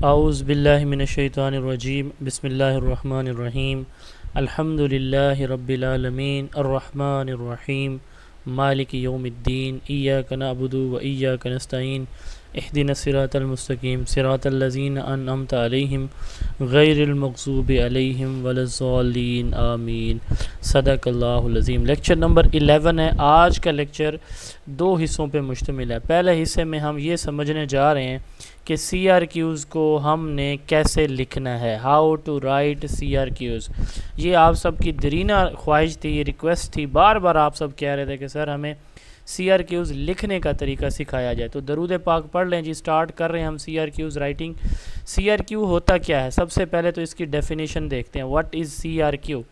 आऊज़ बिल्लाहि मिनश्शैतानिर्रजीम बिस्मिल्लाहिर्रहमानिर्रहीम अल्हम्दुलिल्लाहि रब्बिल आलमीन अर्रहमानिर्रहीम मालिकि यौमिद्दीन इय्याका नअबुदु व इय्याका नस्तईन इहदिनस सिरातल मुस्तकीम सिरातल लज़ीना अनअमता अलैहिम गैरिल मग़ज़ूबि अलैहिम वलज़्ज़ालिन आमीन। सदक़ल्लाहुल अज़ीम। लेक्चर नंबर 11 है। आज का लेक्चर दो हिस्सों पे मुश्तमिल है। पहले हिस्से में हम ये समझने जा रहे हैं कि CRQs को हमने कैसे लिखना है, हाउ टू राइट CRQs। ये आप सब की दरीना ख्वाहिश थी, ये रिक्वेस्ट थी, बार बार आप सब कह रहे थे कि सर हमें CRQs लिखने का तरीका सिखाया जाए। तो दरूद पाक पढ़ लें जी। स्टार्ट कर रहे हैं हम CRQs राइटिंग। CRQ होता क्या है, सबसे पहले तो इसकी डेफिनेशन देखते हैं। What is CRQ?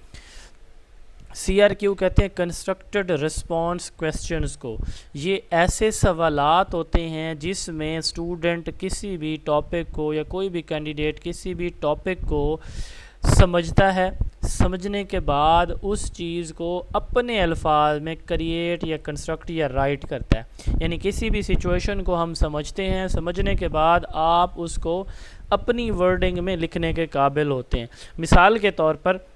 CRQ कहते हैं कंस्ट्रक्टेड रिस्पॉन्स क्वेश्चंस को। ये ऐसे सवालात होते हैं जिसमें स्टूडेंट किसी भी टॉपिक को या कोई भी कैंडिडेट किसी भी टॉपिक को समझता है, समझने के बाद उस चीज़ को अपने अल्फाज में क्रिएट या कंस्ट्रक्ट या राइट करता है। यानी किसी भी सिचुएशन को हम समझते हैं, समझने के बाद आप उसको अपनी वर्डिंग में लिखने के काबिल होते हैं। मिसाल के तौर पर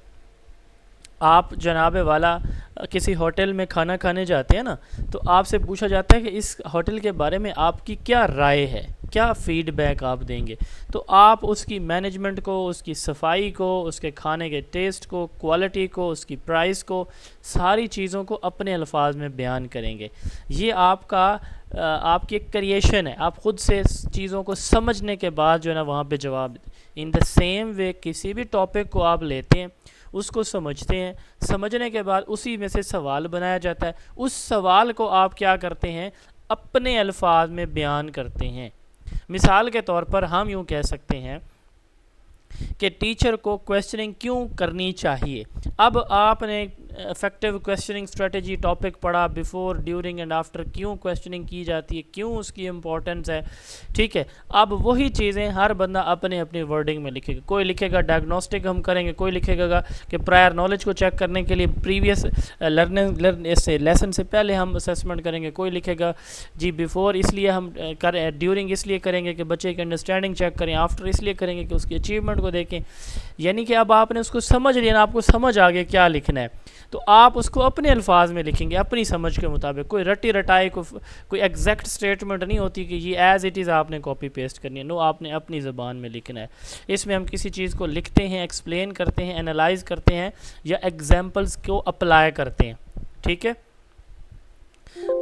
आप जनाब वाला किसी होटल में खाना खाने जाते हैं ना, तो आपसे पूछा जाता है कि इस होटल के बारे में आपकी क्या राय है, क्या फ़ीडबैक आप देंगे। तो आप उसकी मैनेजमेंट को, उसकी सफाई को, उसके खाने के टेस्ट को, क्वालिटी को, उसकी प्राइस को, सारी चीज़ों को अपने अल्फाज में बयान करेंगे। ये आपका आपकी एक क्रिएशन है। आप ख़ुद से चीज़ों को समझने के बाद जो है ना वहाँ पे जवाब। इन द सेम वे किसी भी टॉपिक को आप लेते हैं, उसको समझते हैं, समझने के बाद उसी में से सवाल बनाया जाता है। उस सवाल को आप क्या करते हैं, अपने अल्फाज में बयान करते हैं। मिसाल के तौर पर हम यूँ कह सकते हैं कि टीचर को क्वेश्चनिंग क्यों करनी चाहिए। अब आपने इफेक्टिव क्वेश्चनिंग स्ट्रेटजी टॉपिक पढ़ा, बिफोर, ड्यूरिंग एंड आफ्टर क्यों क्वेश्चनिंग की जाती है, क्यों उसकी इम्पोर्टेंस है। ठीक है, अब वही चीज़ें हर बंदा अपने अपनी वर्डिंग में लिखेगा। कोई लिखेगा डायग्नोस्टिक हम करेंगे, कोई लिखेगा कि प्रायर नॉलेज को चेक करने के लिए प्रीवियस लेसन से पहले हम असेसमेंट करेंगे। कोई लिखेगा जी बिफोर इसलिए हम करें, ड्यूरिंग इसलिए करेंगे कि बच्चे की अंडरस्टैंडिंग चेक करें, आफ्टर इसलिए करेंगे कि उसकी अचीवमेंट को देखें। यानी कि अब आपने उसको समझ लिया ना, आपको समझ आ गया क्या लिखना है, तो आप उसको अपने अल्फाज में लिखेंगे अपनी समझ के मुताबिक। कोई रटी रटाई कोई एग्जैक्ट स्टेटमेंट नहीं होती कि ये एज इट इज़ आपने कॉपी पेस्ट करनी है। नो, आपने अपनी ज़बान में लिखना है। इसमें हम किसी चीज़ को लिखते हैं, एक्सप्लेन करते हैं, एनालाइज करते हैं या एग्जाम्पल्स को अप्लाई करते हैं। ठीक है,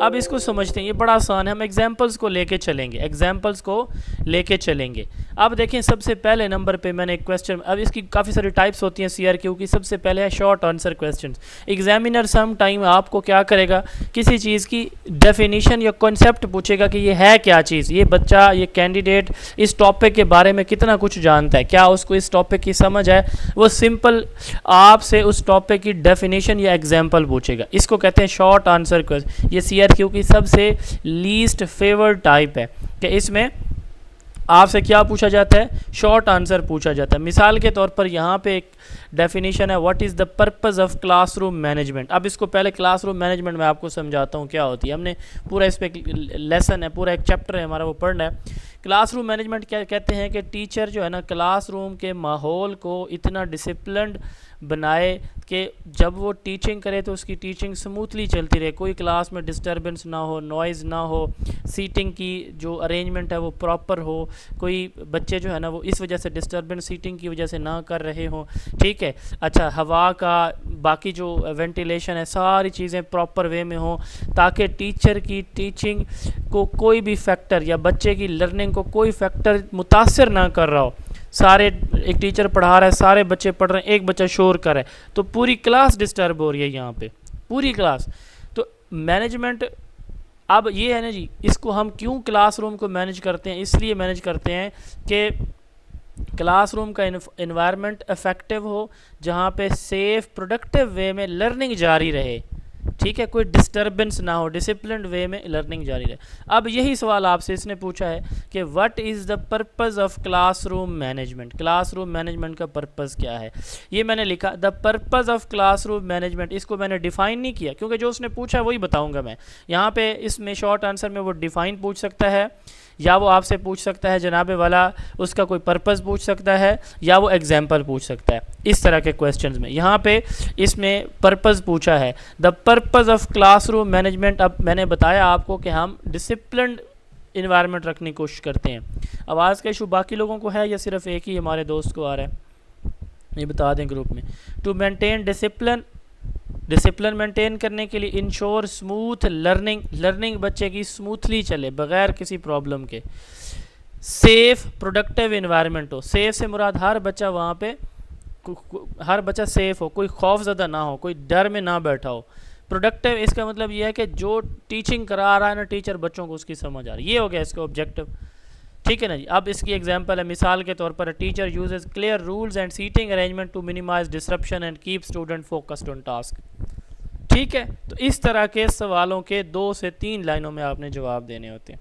अब इसको समझते हैं। ये बड़ा आसान है, हम एग्जाम्पल्स को लेके चलेंगे। अब देखें, सबसे पहले नंबर पे मैंने एक क्वेश्चन, अब इसकी काफ़ी सारी टाइप्स होती हैं CRQ की। सबसे पहले है short answer question. Examiner some time आपको क्या करेगा, किसी चीज़ की डेफिनेशन या कॉन्सेप्ट पूछेगा कि ये है क्या चीज़, ये बच्चा, ये कैंडिडेट इस टॉपिक के बारे में कितना कुछ जानता है, क्या उसको इस टॉपिक की समझ है। वो सिंपल आपसे उस टॉपिक की डेफिनेशन या एग्जाम्पल पूछेगा। इसको कहते हैं शॉर्ट आंसर क्वेश्चन। ये CRQ की सबसे लीस्ट फेवर्ड टाइप है कि इसमें आपसे क्या पूछा जाता है, शॉर्ट आंसर पूछा जाता है। मिसाल के तौर पर यहाँ पे एक डेफिनेशन है, what is the purpose of classroom management. अब इसको पहले क्लासरूम मैनेजमेंट में आपको समझाता हूँ क्या होती है। हमने पूरा इस पर लेसन है, पूरा एक चैप्टर है हमारा, वो पढ़ना है। क्लासरूम मैनेजमेंट क्या कहते हैं कि टीचर जो है ना क्लासरूम के माहौल को इतना डिसिप्लिन्ड बनाए कि जब वो टीचिंग करे तो उसकी टीचिंग स्मूथली चलती रहे, कोई क्लास में डिस्टर्बेंस ना हो, नॉइज़ ना हो, सीटिंग की जो अरेंजमेंट है वो प्रॉपर हो, कोई बच्चे जो है ना वो इस वजह से डिस्टर्बेंस सीटिंग की वजह से ना कर रहे हों। ठीक है, अच्छा, हवा का बाकी जो वेंटिलेशन है, सारी चीज़ें प्रॉपर वे में हो, ताकि टीचर की टीचिंग को कोई भी फैक्टर या बच्चे की लर्निंग को कोई फैक्टर मुतासर ना कर रहा हो। सारे, एक टीचर पढ़ा रहा है, सारे बच्चे पढ़ रहे हैं, एक बच्चा शोर कर रहा है तो पूरी क्लास डिस्टर्ब हो रही है, यहाँ पे पूरी क्लास। तो मैनेजमेंट, अब ये है ना जी, इसको हम क्यों क्लासरूम को मैनेज करते हैं, इसलिए मैनेज करते हैं कि क्लासरूम का इन्वायरमेंट इफेक्टिव हो, जहाँ पे सेफ प्रोडक्टिव वे में लर्निंग जारी रहे। ठीक है, कोई डिस्टर्बेंस ना हो, डिसिप्लिन्ड वे में लर्निंग जारी रहे। अब यही सवाल आपसे इसने पूछा है कि what is the purpose of classroom management. Classroom management का पर्पस क्या है, ये मैंने लिखा the purpose of classroom management. इसको मैंने डिफ़ाइन नहीं किया क्योंकि जो उसने पूछा है वही बताऊंगा मैं। यहाँ पे इसमें शॉर्ट आंसर में वो डिफ़ाइन पूछ सकता है या वो आपसे पूछ सकता है जनाबे वाला उसका कोई पर्पज़ पूछ सकता है, या वो एग्जाम्पल पूछ सकता है। इस तरह के क्वेश्चंस में यहाँ पे इसमें पर्पज़ पूछा है, the purpose of classroom management. अब मैंने बताया आपको कि हम डिसिप्लिन्ड इन्वायरमेंट रखने की कोशिश करते हैं। आवाज़ का इशू बाकी लोगों को है या सिर्फ एक ही हमारे दोस्त को आ रहा है, ये बता दें ग्रुप में। टू मेंटेन डिसिप्लिन मेंटेन करने के लिए इंश्योर स्मूथ लर्निंग बच्चे की स्मूथली चले बगैर किसी प्रॉब्लम के। सेफ प्रोडक्टिव इन्वायरमेंट हो, सेफ से मुराद हर बच्चा वहाँ पे हर बच्चा सेफ हो, कोई खौफज़दा ना हो, कोई डर में ना बैठा हो। प्रोडक्टिव इसका मतलब ये है कि जो टीचिंग करा रहा है ना टीचर, बच्चों को उसकी समझ आ रही है, ये हो गया इसका ऑब्जेक्टिव। ठीक है ना जी। अब इसकी एग्जांपल है, मिसाल के तौर पर teacher uses clear rules and seating arrangement to minimize disruption and keep student focused on task. ठीक है, तो इस तरह के सवालों के 2 से 3 लाइनों में आपने जवाब देने होते हैं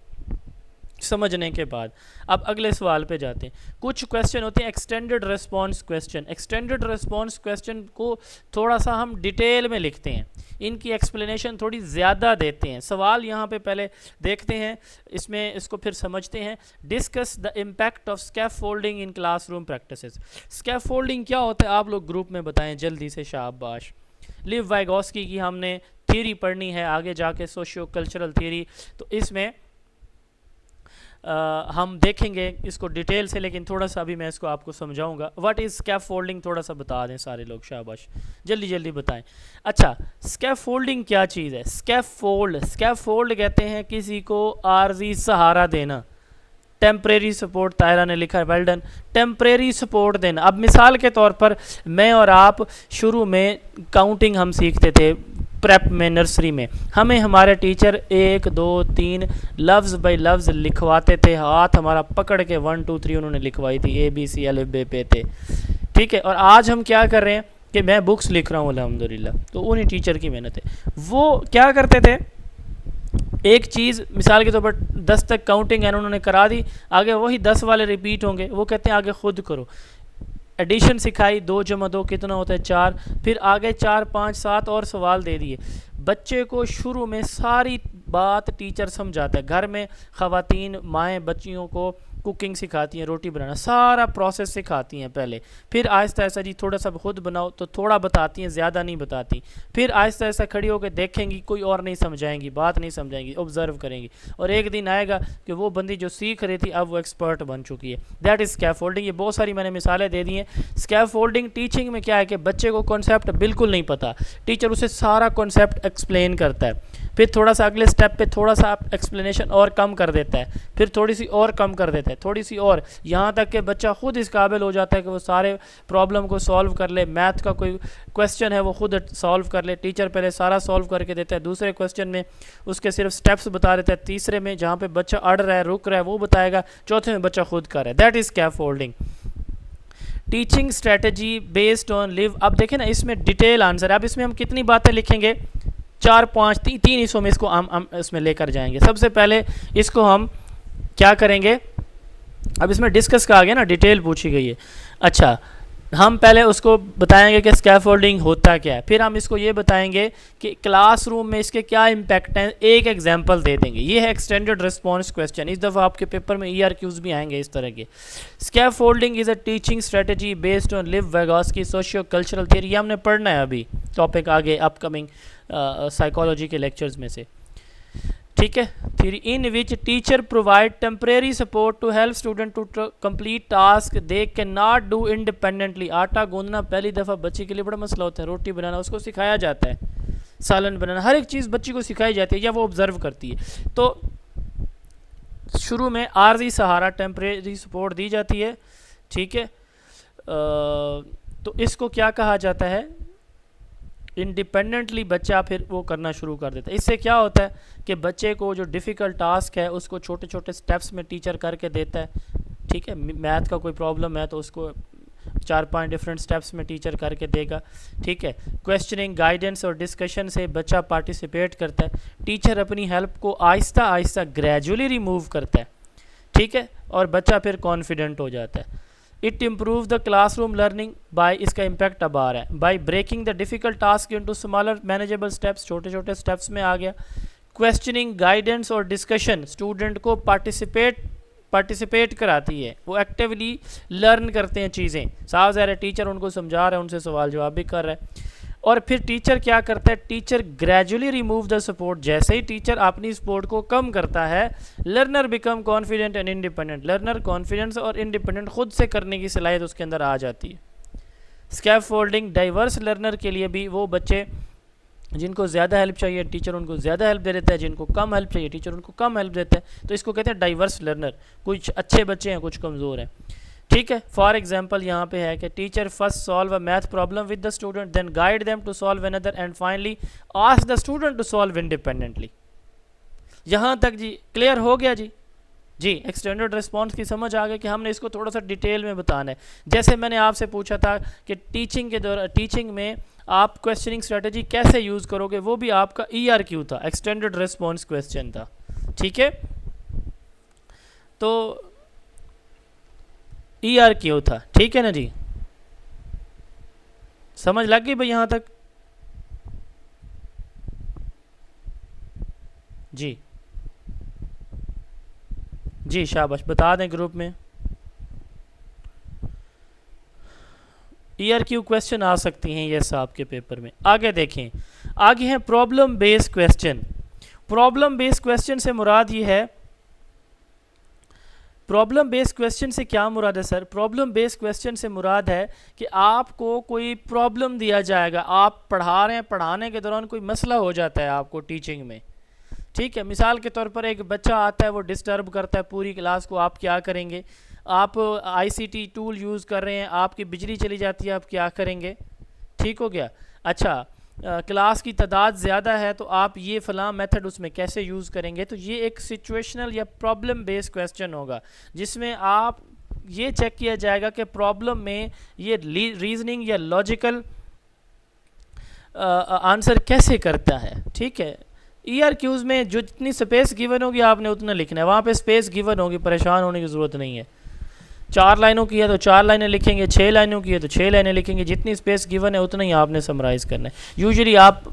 समझने के बाद। अब अगले सवाल पे जाते हैं। कुछ क्वेश्चन होते हैं extended response question. Extended response question को थोड़ा सा हम डिटेल में लिखते हैं, इनकी एक्सप्लेनेशन थोड़ी ज़्यादा देते हैं। सवाल यहाँ पे पहले देखते हैं, इसमें इसको फिर समझते हैं। Discuss the impact of scaffolding in classroom practices. Scaffolding क्या होता है आप लोग ग्रुप में बताएं जल्दी से, शाबाश। लिव वाइगोस्की की हमने थ्योरी पढ़नी है आगे जाके, सोशियो कल्चरल थ्योरी, तो इसमें हम देखेंगे इसको डिटेल से, लेकिन थोड़ा सा अभी मैं इसको आपको समझाऊंगा। व्हाट इज़ स्कैफोल्डिंग थोड़ा सा बता दें सारे लोग, शाबाश जल्दी जल्दी बताएं। अच्छा, स्कैफोल्डिंग क्या चीज़ है? स्कैफोल्ड कहते हैं किसी को आर्जी सहारा देना। टेम्परेरी सपोर्ट, तायरा ने लिखा है, वेल डन। टेम्परेरी सपोर्ट देना। अब मिसाल के तौर पर मैं और आप शुरू में काउंटिंग हम सीखते थे प्रेप में, नर्सरी में, हमें हमारे टीचर 1 2 3 लफ्ज़ बाई लफ्ज़ लिखवाते थे, हाथ हमारा पकड़ के 1 2 3 उन्होंने लिखवाई थी, ABC अलिफ बे पे थे। ठीक है, और आज हम क्या कर रहे हैं कि मैं बुक्स लिख रहा हूँ अल्हम्दुलिल्लाह, तो उन्हीं टीचर की मेहनत है। वो क्या करते थे, एक चीज़ मिसाल के तौर पर 10 तक काउंटिंग है उन्होंने करा दी, आगे वही 10 वाले रिपीट होंगे, वो कहते हैं आगे खुद करो। एडिशन सिखाई, 2 + 2 कितना होता है 4, फिर आगे 4 5 7 और सवाल दे दिए। बच्चे को शुरू में सारी बात टीचर समझाता है। घर में ख़वातीन माएँ बच्चियों को कुकिंग सिखाती हैं, रोटी बनाना, सारा प्रोसेस सिखाती हैं पहले, फिर आहिस्ता आहिस्ता जी थोड़ा सा खुद बनाओ तो थोड़ा बताती हैं, ज़्यादा नहीं बताती, फिर आहिस्ता आहिस्ता खड़ी होकर देखेंगी, कोई और नहीं समझाएंगी, बात नहीं समझाएंगी, ऑब्जर्व करेंगी, और एक दिन आएगा कि वो बंदी जो सीख रही थी अब वो एक्सपर्ट बन चुकी है। That is scaffolding. ये बहुत सारी मैंने मिसालें दे दी हैं। स्कैफोल्डिंग टीचिंग में क्या है कि बच्चे को कॉन्सेप्ट बिल्कुल नहीं पता, टीचर उसे सारा कॉन्सेप्ट एक्सप्लेन करता है, फिर थोड़ा सा अगले स्टेप पे थोड़ा सा एक्सप्लेनेशन और कम कर देता है, फिर थोड़ी सी और कम कर देता है, थोड़ी सी और, यहाँ तक कि बच्चा खुद इस काबिल हो जाता है कि वो सारे प्रॉब्लम को सॉल्व कर ले। मैथ का कोई क्वेश्चन है वो खुद सॉल्व कर ले, टीचर पहले सारा सॉल्व करके देता है, दूसरे क्वेश्चन में उसके सिर्फ स्टेप्स बता देता है, तीसरे में जहाँ पे बच्चा अड़ रहा है रुक रहा है वो बताएगा, चौथे में बच्चा खुद कर रहा है। That is scaffolding. Teaching strategy based on live. अब देखें ना इसमें डिटेल आंसर है। अब इसमें हम कितनी बातें लिखेंगे, 4 5 3 हिस्सों में इसको हम इसमें लेकर जाएंगे। सबसे पहले इसको हम क्या करेंगे, अब इसमें डिस्कस का आ गया ना, डिटेल पूछी गई है। अच्छा, हम पहले उसको बताएंगे कि स्कैफोल्डिंग होता क्या है, फिर हम इसको ये बताएंगे कि क्लासरूम में इसके क्या इम्पैक्ट हैं, एक एग्जांपल दे देंगे। ये है एक्सटेंडेड रिस्पॉन्स क्वेश्चन। इस दफ़ा आपके पेपर में ERQs भी आएंगे इस तरह के। Scaffolding is a teaching strategy based on live Vygotsky socio cultural theory. ये हमने पढ़ना है अभी, टॉपिक आगे अपकमिंग साइकोलॉजी के लेक्चर्स में से। ठीक है, theory in which teacher provide temporary support to help student to complete task they can not do independently. आटा गूंदना पहली दफ़ा बच्चे के लिए बड़ा मसला होता है, रोटी बनाना उसको सिखाया जाता है, सालन बनाना, हर एक चीज़ बच्ची को सिखाई जाती है या वो ऑब्जर्व करती है। तो शुरू में आर्जी सहारा टेम्परेरी सपोर्ट दी जाती है। ठीक है, तो इसको क्या कहा जाता है, इंडिपेंडेंटली बच्चा फिर वो करना शुरू कर देता है। इससे क्या होता है कि बच्चे को जो डिफ़िकल्ट टास्क है उसको छोटे छोटे स्टेप्स में टीचर करके देता है। ठीक है, मैथ का कोई प्रॉब्लम है तो उसको 4 5 डिफरेंट स्टेप्स में टीचर करके देगा। ठीक है, क्वेश्चनिंग, गाइडेंस और डिस्कशन से बच्चा पार्टिसिपेट करता है। टीचर अपनी हेल्प को आहिस्ता आहिस्ता ग्रेजुअली रिमूव करता है। ठीक है, और बच्चा फिर कॉन्फिडेंट हो जाता है। It improve the classroom learning by, इसका इम्पैक्ट अब आ रहा है, by breaking the difficult task into smaller manageable steps, छोटे छोटे स्टेप्स में आ गया। क्वेश्चनिंग, गाइडेंस और डिस्कशन स्टूडेंट को पार्टिसिपेट कराती है, वो एक्टिवली लर्न करते हैं चीज़ें। साफ ज़ाहिर है टीचर उनको समझा रहा है, उनसे सवाल जवाब भी कर रहा है। और फिर टीचर क्या करता है, teacher gradually remove the support. जैसे ही टीचर अपनी सपोर्ट को कम करता है, learner become confident and independent. Learner confidence और इंडिपेंडेंट खुद से करने की सलाहियत उसके अंदर आ जाती है। स्कैफोल्डिंग, डाइवर्स लर्नर के लिए भी वो बच्चे जिनको ज़्यादा हेल्प चाहिए टीचर उनको ज़्यादा हेल्प दे देता है, जिनको कम हेल्प चाहिए टीचर उनको कम हेल्प देता है। तो इसको कहते हैं डाइवर्स लर्नर। कुछ अच्छे बच्चे हैं, कुछ कमज़ोर हैं। ठीक है, फॉर एग्जाम्पल यहाँ पे है कि teacher first solve a math problem with the student, then guide them to solve another and finally ask the student to solve independently. यहाँ तक जी क्लियर हो गया जी? जी, एक्सटेंडेड रिस्पॉन्स की समझ आ गई कि हमने इसको थोड़ा सा डिटेल में बताना है। जैसे मैंने आपसे पूछा था कि टीचिंग में आप क्वेश्चनिंग स्ट्रेटजी कैसे यूज़ करोगे, वो भी आपका ERQ था, एक्सटेंडेड रिस्पॉन्स क्वेश्चन था। ठीक है, तो ERQ था। ठीक है ना जी, समझ लग गई भाई यहाँ तक? जी जी, शाबाश, बता दें ग्रुप में। ERQ क्वेश्चन आ सकती हैं यस आपके पेपर में। आगे देखें, आगे है problem based question. Problem based question से मुराद ये है, प्रॉब्लम बेस्ड क्वेश्चन से क्या मुराद है सर? प्रॉब्लम बेस्ड क्वेश्चन से मुराद है कि आपको कोई प्रॉब्लम दिया जाएगा, आप पढ़ा रहे हैं, पढ़ाने के दौरान कोई मसला हो जाता है आपको टीचिंग में। ठीक है, मिसाल के तौर पर एक बच्चा आता है, वो डिस्टर्ब करता है पूरी क्लास को, आप क्या करेंगे? आप ICT टूल यूज़ कर रहे हैं, आपकी बिजली चली जाती है, आप क्या करेंगे? ठीक हो गया। अच्छा, क्लास की तादाद ज़्यादा है तो आप ये फ़लाँ मेथड उसमें कैसे यूज़ करेंगे? तो ये एक सिचुएशनल या प्रॉब्लम बेस्ड क्वेश्चन होगा, जिसमें आप ये चेक किया जाएगा कि प्रॉब्लम में ये रीजनिंग या लॉजिकल आंसर कैसे करता है। ठीक है, ERQs में जो जितनी स्पेस गिवन होगी आपने उतना लिखना है, वहाँ पे स्पेस गिवन होगी, परेशान होने की ज़रूरत नहीं है। 4 लाइनों की है तो 4 लाइनें लिखेंगे, 6 लाइनों की है तो 6 लाइनें लिखेंगे, जितनी स्पेस गिवन है उतना ही आपने समराइज़ करना है। यूजुअली आप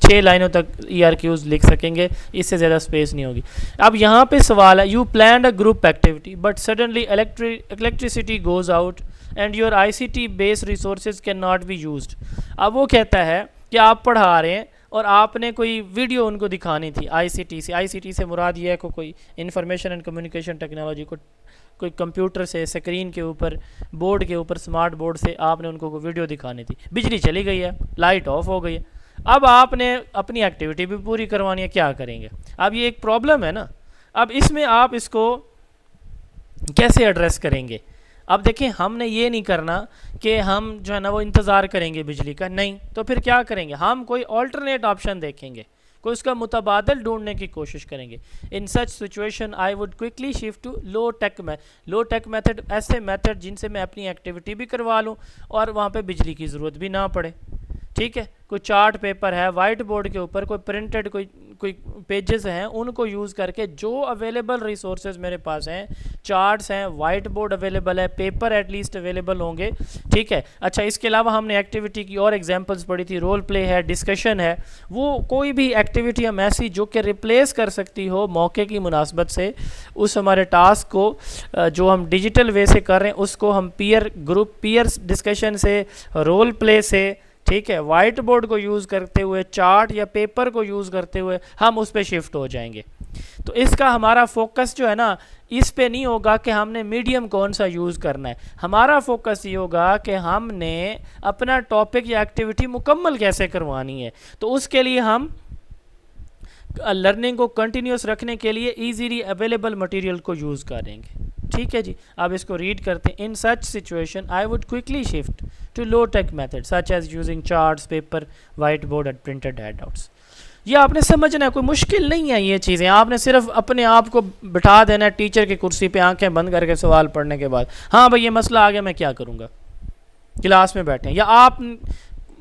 6 लाइनों तक ERQs लिख सकेंगे, इससे ज़्यादा स्पेस नहीं होगी। अब यहाँ पे सवाल है, you planned a group activity but suddenly electricity goes out and your ICT based resources can not be used. अब वो कहता है कि आप पढ़ा रहे हैं और आपने कोई वीडियो उनको दिखानी थी ICT से मुराद ये है को कोई इंफॉर्मेशन एंड कम्युनिकेशन टेक्नोलॉजी को, कोई कंप्यूटर से स्क्रीन के ऊपर, बोर्ड के ऊपर, स्मार्ट बोर्ड से आपने उनको कोई वीडियो दिखानी थी। बिजली चली गई है, लाइट ऑफ हो गई है, अब आपने अपनी एक्टिविटी भी पूरी करवानी है, क्या करेंगे? अब ये एक प्रॉब्लम है ना। अब इसमें आप इसको कैसे एड्रेस करेंगे? अब देखें, हमने ये नहीं करना कि हम जो है ना वो इंतज़ार करेंगे बिजली का, नहीं। तो फिर क्या करेंगे? हम कोई ऑल्टरनेट ऑप्शन देखेंगे, कोई उसका मुतबादल ढूंढने की कोशिश करेंगे। In such situation I would quickly shift to low tech method, ऐसे मेथड जिनसे मैं अपनी एक्टिविटी भी करवा लूँ और वहाँ पे बिजली की ज़रूरत भी ना पड़े। ठीक है, कोई चार्ट पेपर है, वाइट बोर्ड के ऊपर कोई प्रिंटेड कोई पेजेस हैं, उनको यूज़ करके जो अवेलेबल रिसोर्सेज मेरे पास हैं, चार्ट्स हैं, वाइट बोर्ड अवेलेबल है, पेपर एटलीस्ट अवेलेबल होंगे। ठीक है, अच्छा, इसके अलावा हमने एक्टिविटी की और एग्जांपल्स पढ़ी थी, रोल प्ले है, डिस्कशन है, वो कोई भी एक्टिविटी हम ऐसी जो कि रिप्लेस कर सकती हो मौके की मुनासबत से उस हमारे टास्क को जो हम डिजिटल वे से कर रहे हैं, उसको हम पीयर डिस्कशन से, रोल प्ले से, ठीक है, वाइट बोर्ड को यूज़ करते हुए, चार्ट या पेपर को यूज़ करते हुए हम उस पर शिफ्ट हो जाएंगे। तो इसका हमारा फोकस जो है ना, इस पे नहीं होगा कि हमने मीडियम कौन सा यूज़ करना है। हमारा फोकस ये होगा कि हमने अपना टॉपिक या एक्टिविटी मुकम्मल कैसे करवानी है। तो उसके लिए हम लर्निंग को कंटिन्यूस रखने के लिए ईजीली अवेलेबल मटेरियल को यूज़ करेंगे। ठीक है जी, अब इसको रीड करते हैं। In such situation I would quickly shift to low tech method such as using charts, paper, white board and printed handouts. ये आपने समझना है, कोई मुश्किल नहीं है ये चीज़ें। आपने सिर्फ अपने आप को बिठा देना है टीचर की कुर्सी पे, आंखें बंद करके सवाल पढ़ने के बाद, हाँ भाई ये मसला आ गया, मैं क्या करूँगा। क्लास में बैठे, या आप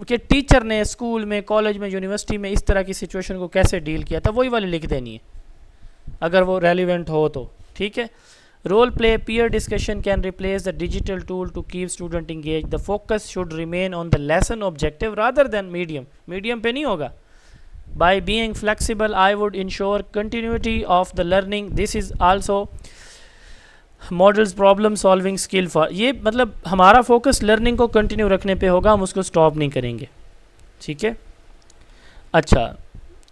कि टीचर ने स्कूल में, कॉलेज में, यूनिवर्सिटी में इस तरह की सिचुएशन को कैसे डील किया था, वही वाली लिख देनी है अगर वो रेलिवेंट हो तो। ठीक है, role play, peer discussion can replace the digital tool to keep student engaged. The focus should remain on the lesson objective rather than medium. Medium पे नहीं होगा, By being flexible, I would ensure continuity of the learning. This is also models problem solving skill for, ये मतलब हमारा focus learning को continue रखने पे होगा, हम उसको स्टॉप नहीं करेंगे, ठीक है। अच्छा,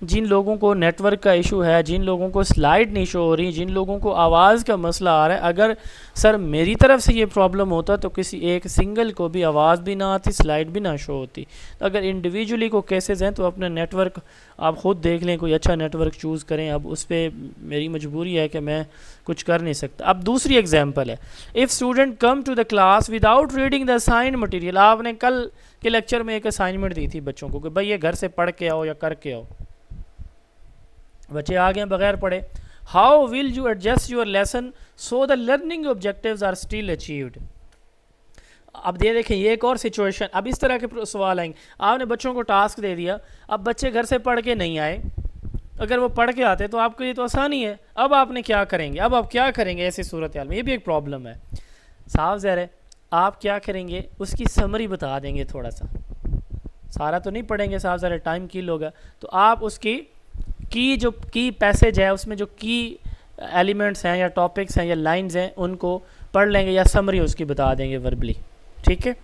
जिन लोगों को नेटवर्क का इशू है, जिन लोगों को स्लाइड नहीं शो हो रही, जिन लोगों को आवाज़ का मसला आ रहा है, अगर सर मेरी तरफ से ये प्रॉब्लम होता तो किसी एक सिंगल को भी आवाज़ भी ना आती, स्लाइड भी ना शो होती। तो अगर इंडिविजुअली को केसेस हैं तो अपना नेटवर्क आप ख़ुद देख लें, कोई अच्छा नेटवर्क चूज़ करें। अब उस पर मेरी मजबूरी है कि मैं कुछ कर नहीं सकता। अब दूसरी एग्जांपल है, if student come to the class without reading the assigned material. आपने कल के लेक्चर में एक असाइनमेंट दी थी बच्चों को कि भाई ये घर से पढ़ के आओ या करके आओ, बच्चे आ गए बगैर पढ़े। How will you adjust your lesson so the learning objectives are still achieved. अब ये देखें, ये एक और सिचुएशन, अब इस तरह के सवाल आएंगे। आपने बच्चों को टास्क दे दिया, अब बच्चे घर से पढ़ के नहीं आए, अगर वो पढ़ के आते तो आपके लिए तो आसानी है। अब आपने क्या करेंगे, अब आप क्या करेंगे ऐसी सूरत हाल में, ये भी एक प्रॉब्लम है। साफ ज़ाहिर है, आप क्या करेंगे, उसकी समरी बता देंगे थोड़ा सा, सारा तो नहीं पढ़ेंगे, साफ ज़ाहिर टाइम किल होगा। तो आप उसकी जो की पैसेज है, उसमें जो की एलिमेंट्स हैं या टॉपिक्स हैं या लाइंस हैं, उनको पढ़ लेंगे या समरी उसकी बता देंगे वर्बली, ठीक है।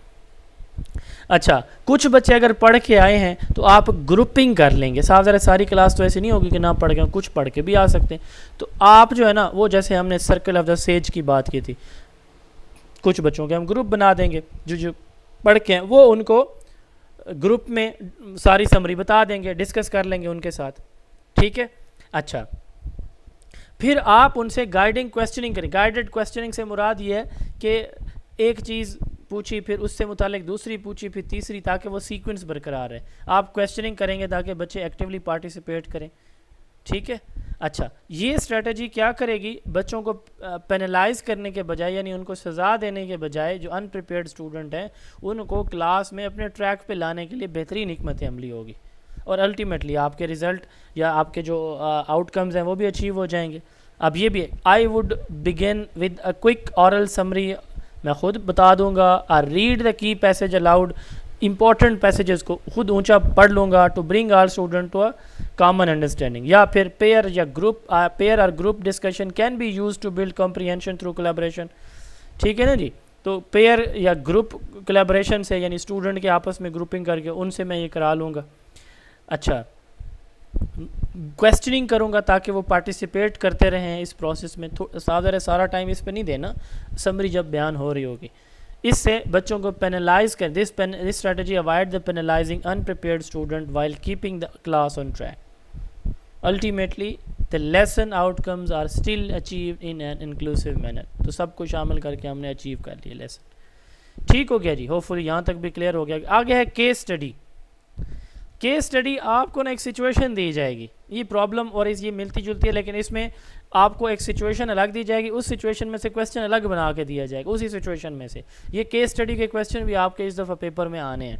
अच्छा, कुछ बच्चे अगर पढ़ के आए हैं तो आप ग्रुपिंग कर लेंगे। साफ ज़रा सारी क्लास तो ऐसी नहीं होगी कि ना पढ़ के, कुछ पढ़ के भी आ सकते हैं। तो आप जो है ना, वो जैसे हमने सर्कल ऑफ द सेज की बात की थी, कुछ बच्चों के हम ग्रुप बना देंगे, जो पढ़ के हैं वो उनको ग्रुप में सारी समरी बता देंगे, डिस्कस कर लेंगे उनके साथ, ठीक है। अच्छा, फिर आप उनसे गाइडिंग क्वेश्चनिंग करें। गाइडेड क्वेश्चनिंग से मुराद ये है कि एक चीज़ पूछी, फिर उससे मुतालिक दूसरी पूछी, फिर तीसरी, ताकि वो सीक्वेंस बरकरार रहे। आप क्वेश्चनिंग करेंगे ताकि बच्चे एक्टिवली पार्टिसिपेट करें, ठीक है। अच्छा, ये स्ट्रेटजी क्या करेगी, बच्चों को पेनलाइज करने के बजाय, यानी उनको सज़ा देने के बजाय, जो अनप्रिपेयर्ड स्टूडेंट हैं उनको क्लास में अपने ट्रैक पे लाने के लिए बेहतरीन हिकमत अमली होगी, और अल्टीमेटली आपके रिज़ल्ट या आपके जो आउटकम्स हैं वो भी अचीव हो जाएंगे। अब ये भी, I would begin with a quick aural summary, मैं ख़ुद बता दूंगा। I read the key passage aloud, important passages को खुद ऊंचा पढ़ लूँगा, to bring all student to a common understanding. या फिर पेयर या ग्रुप, पेयर और group discussion can be use to build comprehension through collaboration, ठीक है ना जी। तो पेयर या ग्रुप कोलैबोरेशन से, यानी स्टूडेंट के आपस में ग्रुपिंग करके उनसे मैं ये करा लूँगा। अच्छा, क्वेश्चनिंग करूँगा ताकि वो पार्टिसिपेट करते रहें इस प्रोसेस में। सारा टाइम इस पे नहीं देना, समरी जब बयान हो रही होगी। इससे बच्चों को पेनलाइज कर, this strategy avoid the penalizing unprepared student while keeping the class on track. Ultimately the lesson outcomes are still achieved in an inclusive manner. तो सब कुछ शामिल करके हमने अचीव कर लिया लेसन। ठीक हो गया जी, होपफुली यहाँ तक भी क्लियर हो गया। आगे है केस स्टडी। केस स्टडी आपको ना एक सिचुएशन दी जाएगी, ये प्रॉब्लम और ये मिलती जुलती है, लेकिन इसमें आपको एक सिचुएशन अलग दी जाएगी, उस सिचुएशन में से क्वेश्चन अलग बना के दिया जाएगा उसी सिचुएशन में से। ये केस स्टडी के क्वेश्चन भी आपके इस दफ़ा पेपर में आने हैं,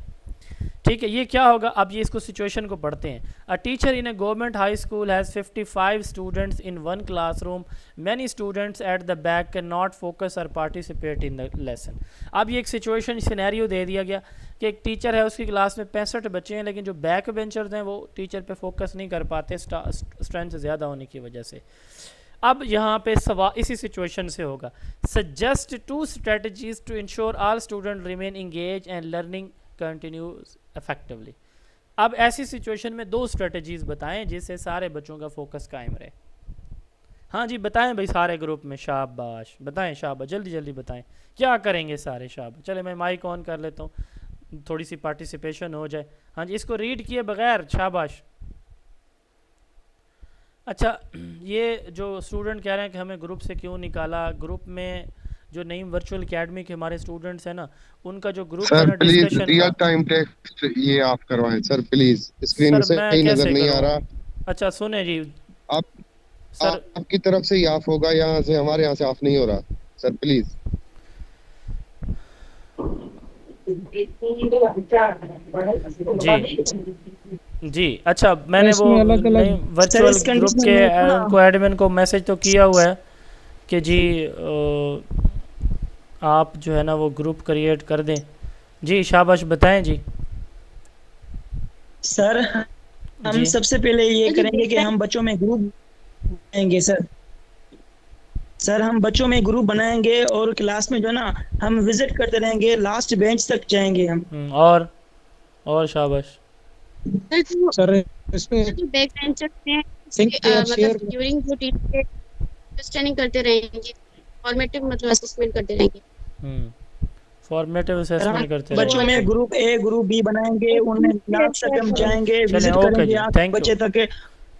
ठीक है। ये क्या होगा, अब ये इसको सिचुएशन को पढ़ते हैं। A teacher in a government high school has 55 students in one classroom, many students at the back can not focus और पार्टिसिपेट इन द लेसन। अब ये एक सिचुएशन सिनेरियो दे दिया गया कि एक टीचर है, उसकी क्लास में 65 बच्चे हैं, लेकिन जो बैक बेंचर्स हैं वो टीचर पे फोकस नहीं कर पाते स्ट्रेंथ ज़्यादा होने की वजह से। अब यहाँ पे सवाल इसी सिचुएशन से होगा, suggest 2 strategies to ensure all student remain engage and learning continues effectively. अब ऐसी सिचुएशन में 2 स्ट्रेटजीज बताएं जिससे सारे बच्चों का फोकस कायम रहे। हाँ जी बताएं भाई, सारे ग्रुप में शाबाश, बताएं शाबाश, जल्दी जल्दी बताएं क्या करेंगे सारे, शाबाश। चले मैं माइक ऑन कर लेता हूँ, थोड़ी सी पार्टिसिपेशन हो जाए। हाँ जी, इसको रीड किए बगैर, शाबाश। अच्छा, ये जो स्टूडेंट कह रहे हैं कि हमें ग्रुप से क्यों निकाला, ग्रुप में जो नई वर्चुअल एकेडमी के हमारे स्टूडेंट्स हैं ना, उनका जो ग्रुप है ना डिस्कशन रियल टाइम टेस्ट ये आप करवाएं सर प्लीज, स्क्रीन सर से मैं ही नजर कैसे नहीं आ करूँ? रहा। अच्छा सुने जी आप सर, आपकी तरफ से ही ऑफ होगा, यहाँ से हमारे यहाँ से ऑफ नहीं हो रहा सर, प्लीज। जी जी। अच्छा, मैंने वो अलग नई अलग वर्चुअल ग्रुप के उनको एडमिन को मैसेज तो किया हुआ है कि जी आप जो है ना वो ग्रुप क्रिएट कर दें। जी शाबाश, बताएं जी सर। हम जी सबसे पहले ये जी करेंगे कि बेटा। हम बच्चों में ग्रुप बनाएंगे सर। सर हम बच्चों में ग्रुप बनाएंगे और क्लास में जो है ना हम विजिट करते रहेंगे, लास्ट बेंच तक जाएंगे हम। और शाबाश। सर जो सर इसमें जो बैक बेंचर्स हैं थिंक पेयर मतलब शेयर ड्यूरिंग जो टीचर क्वेश्चनिंग करते रहेंगे, फॉर्मेटिव मतलब असेसमेंट करते रहेंगे। फॉर्मेटिव सर हम असेसमेंट करते तो बच्चों रहेंगे। में ग्रुप ए ग्रुप बी बनाएंगे, उनमें लास्ट तक शेयर हम करेंगे। जाएंगे, चलें, विजिट ओके करेंगे जी, आखिरी थैंक यू। बच्चे तक।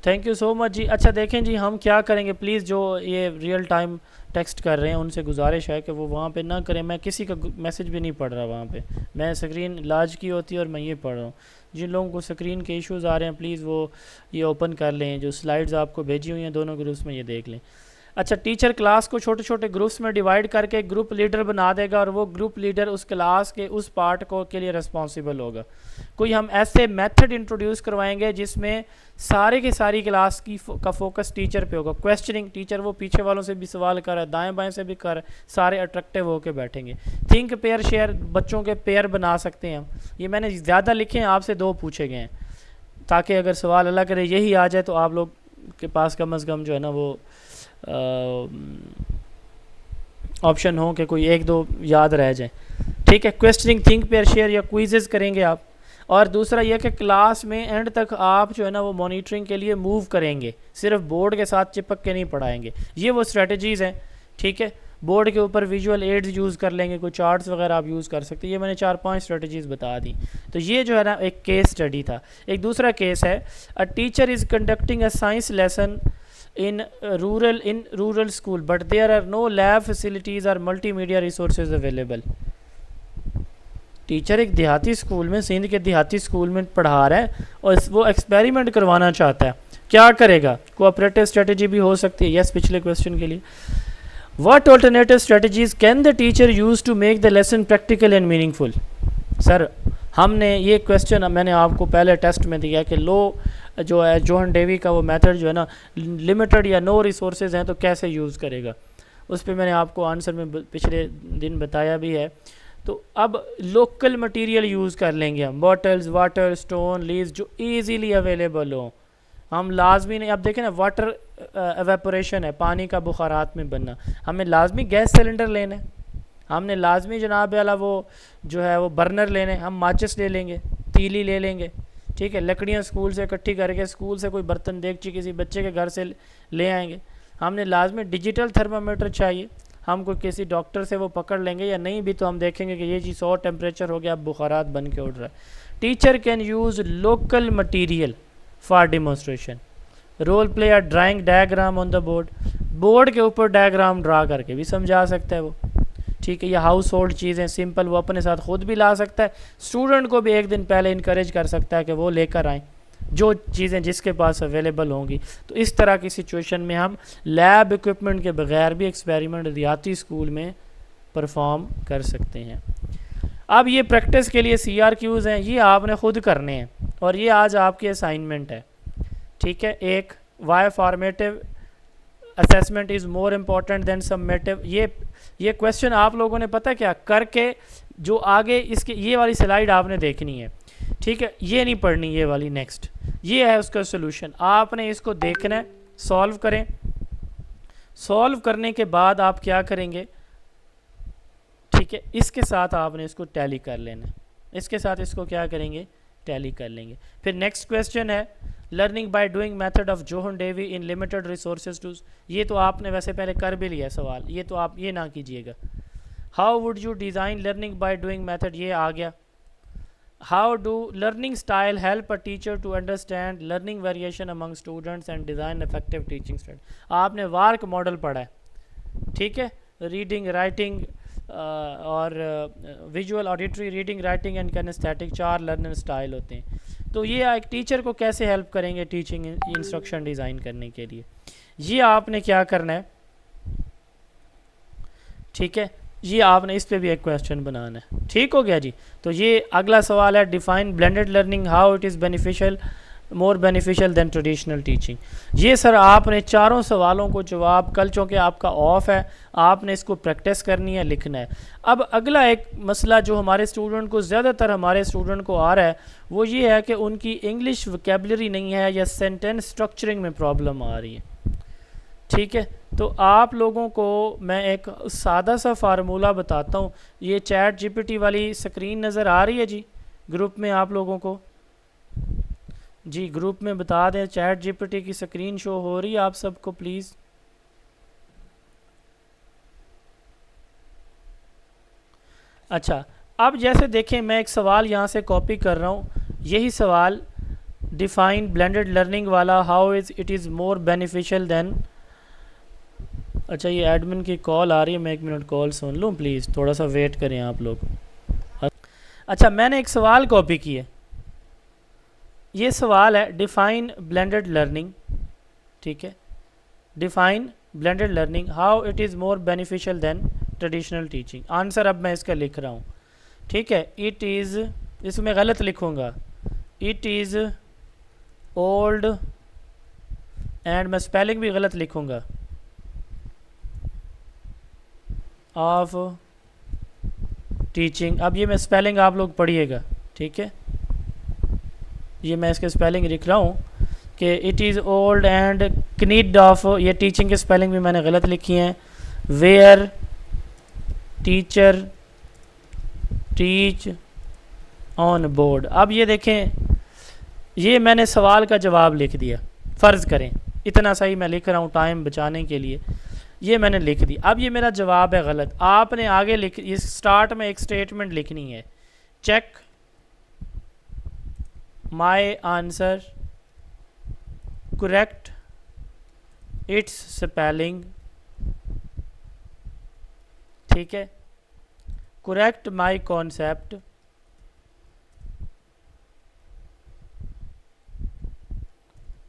थैंक यू सो मच जी। अच्छा देखें जी, हम क्या करेंगे, प्लीज़ जो ये रियल टाइम टेक्स्ट कर रहे हैं उनसे गुजारिश है कि वो वहाँ पे ना करें। मैं किसी का मैसेज भी नहीं पढ़ रहा वहाँ पे, मैं स्क्रीन लार्ज की होती है और मैं ये पढ़ रहा हूँ। जिन लोगों को स्क्रीन के इश्यूज़ आ रहे हैं प्लीज़ वो ये ओपन कर लें, जो स्लाइड्स आपको भेजी हुई हैं दोनों ग्रुप्स में, ये देख लें। अच्छा, टीचर क्लास को छोटे छोटे ग्रुप्स में डिवाइड करके ग्रुप लीडर बना देगा और वो ग्रुप लीडर उस क्लास के उस पार्ट को के लिए रिस्पॉन्सिबल होगा। कोई हम ऐसे मेथड इंट्रोड्यूस करवाएंगे जिसमें सारे की सारी क्लास का फोकस टीचर पे होगा। क्वेश्चनिंग, टीचर वो पीछे वालों से भी सवाल कर रहा है, दाएं बाएं से भी कर रहा है, सारे अट्रैक्टिव होकर बैठेंगे। थिंक पेयर शेयर, बच्चों के पेयर बना सकते हैं हम। ये मैंने ज़्यादा लिखे हैं, आपसे 2 पूछे गए हैं, ताकि अगर सवाल अलग करे यही आ जाए तो आप लोग के पास कम अज़ कम जो है ना वो ऑप्शन हो कि कोई 1-2 याद रह जाए। ठीक है, क्वेश्चनिंग, थिंक पेयर शेयर या क्विजेज़ करेंगे आप। और दूसरा यह कि क्लास में एंड तक आप जो है ना वो मॉनिटरिंग के लिए मूव करेंगे, सिर्फ बोर्ड के साथ चिपक के नहीं पढ़ाएंगे। ये वो स्ट्रेटजीज़ हैं। ठीक है, बोर्ड के ऊपर विजुअल एड्स यूज़ कर लेंगे, कोई चार्ट्स वगैरह आप यूज़ कर सकते हैं। ये मैंने 4-5 स्ट्रेटजीज़ बता दी। तो ये जो है ना एक केस स्टडी था। एक दूसरा केस है, a teacher is conducting a science lesson in rural school but there are no lab facilities or multimedia resources available। Teacher एक देहाती स्कूल में, सिंध के देहाती स्कूल में पढ़ा रहा है और वो एक्सपेरिमेंट करवाना चाहता है, क्या करेगा? कोऑपरेटिव स्ट्रेटजी भी हो सकती है। यस, पिछले क्वेश्चन के लिए what alternative strategies can the teacher use to make the lesson practical and meaningful. Sir हमने ये क्वेश्चन मैंने आपको पहले टेस्ट में दिया कि लो जो है जोहन डेवी का वो मेथड जो है ना लिमिटेड या नो रिसोर्सेज हैं तो कैसे यूज़ करेगा, उस पर मैंने आपको आंसर में पिछले दिन बताया भी है। तो अब लोकल मटेरियल यूज़ कर लेंगे हम, बॉटल्स, वाटर, स्टोन, लीव्स जो इजीली अवेलेबल हो। हम लाजमी नहीं, अब देखें ना वाटर एवेपोरेशन है, पानी का बुखारात में बनना, हमें लाजमी गैस सिलेंडर लेना है, हमने लाजमी जनाब वाला वो जो है वो बर्नर लेने, हम माचिस ले लेंगे, तीली ले लेंगे। ठीक है, लकड़ियाँ स्कूल से इकट्ठी करके स्कूल से कोई बर्तन देगची किसी बच्चे के घर से ले आएंगे। हमने लाजमी डिजिटल थर्मामीटर चाहिए, हम कोई किसी डॉक्टर से वो पकड़ लेंगे, या नहीं भी तो हम देखेंगे कि ये जी 100 टेम्परेचर हो गया, अब बुखारात बन के उड़ रहा है। Teacher can use local material for demonstration, role play या drawing diagram on the board, board के ऊपर डायग्राम ड्रा करके भी समझा सकता है वो। ठीक है, ये हाउस होल्ड चीज़ें सिंपल वो अपने साथ ख़ुद भी ला सकता है, स्टूडेंट को भी एक दिन पहले इनकरेज कर सकता है कि वो लेकर आएँ जो चीज़ें जिसके पास अवेलेबल होंगी। तो इस तरह की सिचुएशन में हम लैब इक्विपमेंट के बगैर भी एक्सपेरिमेंट देहाती स्कूल में परफॉर्म कर सकते हैं। अब ये प्रैक्टिस के लिए CRQs हैं, ये आपने ख़ुद करने हैं और ये आज आपकी असाइनमेंट है। ठीक है, एक why formative assessment is more important than summative, ये क्वेश्चन आप लोगों ने पता क्या करके जो आगे इसके ये वाली स्लाइड आपने देखनी है। ठीक है, ये नहीं पढ़नी, ये वाली नेक्स्ट, ये है उसका सोल्यूशन। आपने इसको देखना है, सॉल्व करें, सॉल्व करने के बाद आप क्या करेंगे, ठीक है, इसके साथ आपने इसको टैली कर लेना है, इसके साथ इसको क्या करेंगे, टैली कर लेंगे। फिर नेक्स्ट क्वेश्चन है learning by doing method of John Dewey in limited resources to, ये तो आपने वैसे पहले कर भी लिया सवाल, ये तो आप ये ना कीजिएगा। How would you design learning by doing method, ये आ गया। How do learning style help a teacher to understand learning variation among students and design effective teaching style, आपने वार्क मॉडल पढ़ा है। ठीक है, रीडिंग, राइटिंग और visual, auditory, reading, writing and kinesthetic 4 learning style होते हैं। तो ये एक टीचर को कैसे हेल्प करेंगे टीचिंग इंस्ट्रक्शन डिज़ाइन करने के लिए, ये आपने क्या करना है। ठीक है, ये आपने इस पे भी एक क्वेश्चन बनाना है। ठीक हो गया जी। तो ये अगला सवाल है define blended learning, how it is beneficial more beneficial than traditional teaching. ये सर आपने चारों सवालों को जवाब, कल चूँकि आपका ऑफ है, आपने इसको प्रैक्टिस करनी है, लिखना है। अब अगला एक मसला जो हमारे स्टूडेंट को, ज़्यादातर हमारे स्टूडेंट को आ रहा है, वो ये है कि उनकी इंग्लिश वोकेबलरी नहीं है या सेंटेंस स्ट्रक्चरिंग में प्रॉब्लम आ रही है। ठीक है, तो आप लोगों को मैं एक सादा सा फार्मूला बताता हूँ। ये चैट जीपीटी वाली स्क्रीन नज़र आ रही है जी ग्रुप में आप लोगों को? जी ग्रुप में बता दें, चैट जीपीटी की स्क्रीन शो हो रही है आप सबको प्लीज़? अच्छा, अब जैसे देखें, मैं एक सवाल यहाँ से कॉपी कर रहा हूँ, यही सवाल डिफाइन ब्लेंडेड लर्निंग वाला, how is it is more beneficial than. अच्छा, ये एडमिन की कॉल आ रही है, मैं 1 मिनट कॉल सुन लूँ प्लीज़, थोड़ा सा वेट करें आप लोग। अच्छा, मैंने एक सवाल कॉपी किया है, ये सवाल है डिफाइन ब्लेंडेड लर्निंग। ठीक है, define blended learning, how it is more beneficial than traditional teaching. Answer अब मैं इसका लिख रहा हूँ। ठीक है, इट इज़, इसमें गलत लिखूँगा, इट इज़ ओल्ड, एंड मैं स्पेलिंग भी गलत लिखूँगा, ऑफ टीचिंग। अब ये मैं स्पेलिंग आप लोग पढ़िएगा। ठीक है, ये मैं इसके स्पेलिंग लिख रहा हूँ कि it is old and need of, ये टीचिंग की स्पेलिंग भी मैंने गलत लिखी है, where teacher teach on board. अब ये देखें, ये मैंने सवाल का जवाब लिख दिया, फ़र्ज़ करें इतना सही मैं लिख रहा हूँ टाइम बचाने के लिए, ये मैंने लिख दी। अब ये मेरा जवाब है गलत, आपने आगे लिख, इस स्टार्ट में एक स्टेटमेंट लिखनी है, check my answer correct its spelling. ठीक है, correct my concept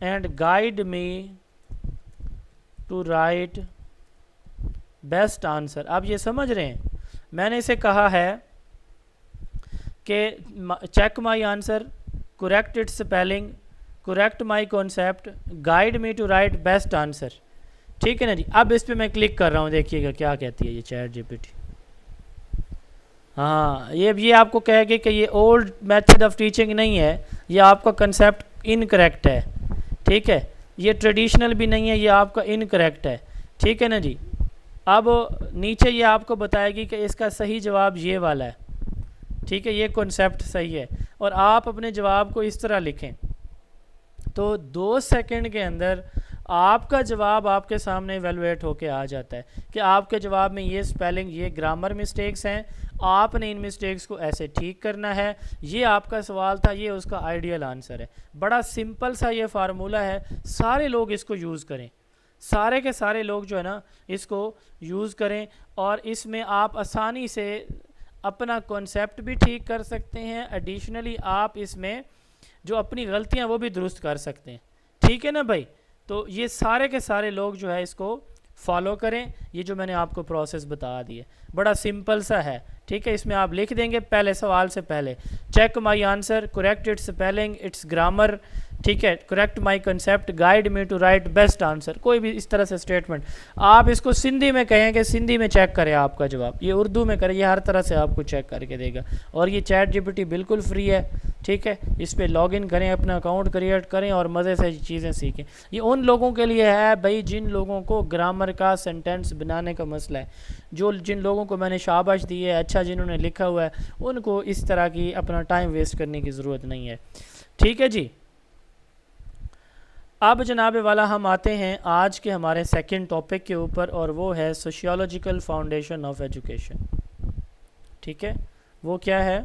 and guide me to write best answer. अब ये समझ रहे हैं, मैंने इसे कहा है कि check my answer, correct its spelling, correct my concept, guide me to write best answer. ठीक है ना जी। अब इस पे मैं क्लिक कर रहा हूँ, देखिएगा क्या कहती है ये चैट जीपीटी। हाँ, ये आपको कहेगी कि ये ओल्ड मेथड ऑफ टीचिंग नहीं है, ये आपका कंसेप्ट इनकरेक्ट है। ठीक है, ये ट्रेडिशनल भी नहीं है, ये आपका इनकरेक्ट है। ठीक है ना जी। अब नीचे ये आपको बताएगी कि इसका सही जवाब ये वाला है। ठीक है, ये कॉन्सेप्ट सही है, और आप अपने जवाब को इस तरह लिखें तो 2 सेकंड के अंदर आपका जवाब आपके सामने इवेलुएट होके आ जाता है कि आपके जवाब में ये स्पेलिंग, ये ग्रामर मिस्टेक्स हैं, आपने इन मिस्टेक्स को ऐसे ठीक करना है। ये आपका सवाल था, ये उसका आइडियल आंसर है। बड़ा सिंपल सा ये फार्मूला है, सारे लोग इसको यूज़ करें, सारे के सारे लोग जो है ना इसको यूज़ करें, और इसमें आप आसानी से अपना कॉन्सेप्ट भी ठीक कर सकते हैं। एडिशनली आप इसमें जो अपनी गलतियां वो भी दुरुस्त कर सकते हैं। ठीक है ना भाई। तो ये सारे के सारे लोग जो है इसको फॉलो करें, ये जो मैंने आपको प्रोसेस बता दी है, बड़ा सिंपल सा है। ठीक है, इसमें आप लिख देंगे पहले सवाल से पहले, check my answer, correct its spelling, its grammar, ठीक है, correct my concept, guide me to write best answer. कोई भी इस तरह से स्टेटमेंट आप इसको सिंधी में कहें कि सिंधी में चेक करें आपका जवाब, ये उर्दू में करें, ये हर तरह से आपको चेक करके देगा। और ये चैट जीपीटी बिल्कुल फ्री है। ठीक है, इस पर लॉगिन करें, अपना अकाउंट क्रिएट करें और मज़े से चीज़ें सीखें। ये उन लोगों के लिए है भाई जिन लोगों को ग्रामर का सेंटेंस बनाने का मसला है, जिन लोगों को मैंने शाबाश दी है, अच्छा जिन्होंने लिखा हुआ है, उनको इस तरह की अपना टाइम वेस्ट करने की ज़रूरत नहीं है। ठीक है जी। अब जनाब वाला हम आते हैं आज के हमारे सेकंड टॉपिक के ऊपर, और वो है सोशियोलॉजिकल फाउंडेशन ऑफ एजुकेशन। ठीक है, वो क्या है?